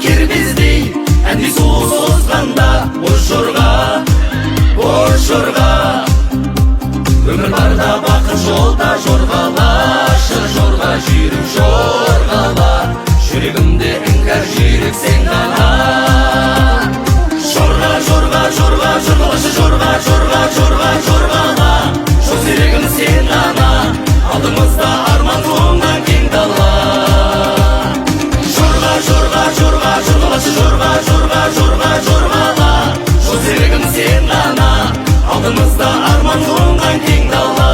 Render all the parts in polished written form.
кербездей әнді су созғанда бош-жорға өмір барда бақыт жолда жорғалашы жорға жүйрік жорғала жүрегімде іңкәр жүйрік сен ғана жорғалашы жорғала жол серігім сен ғана алдымызда арман туған кең дала жорғалашы жорғала жол серігім сен ғана алдымызда арман туған кең дала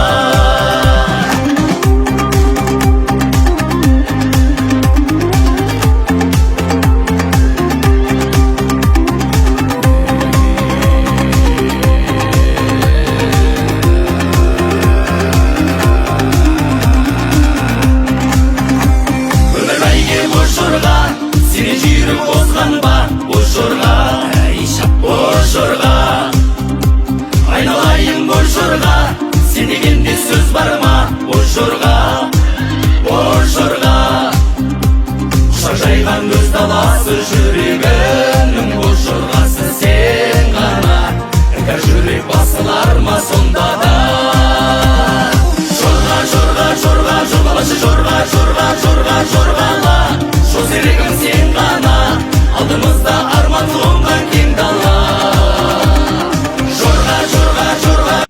сені жүйрік озған ба бош-жорға айналайын бош-жорға сен дегенде сөз бар ма бош-жорға құшақ жайған өз даласы жүрегі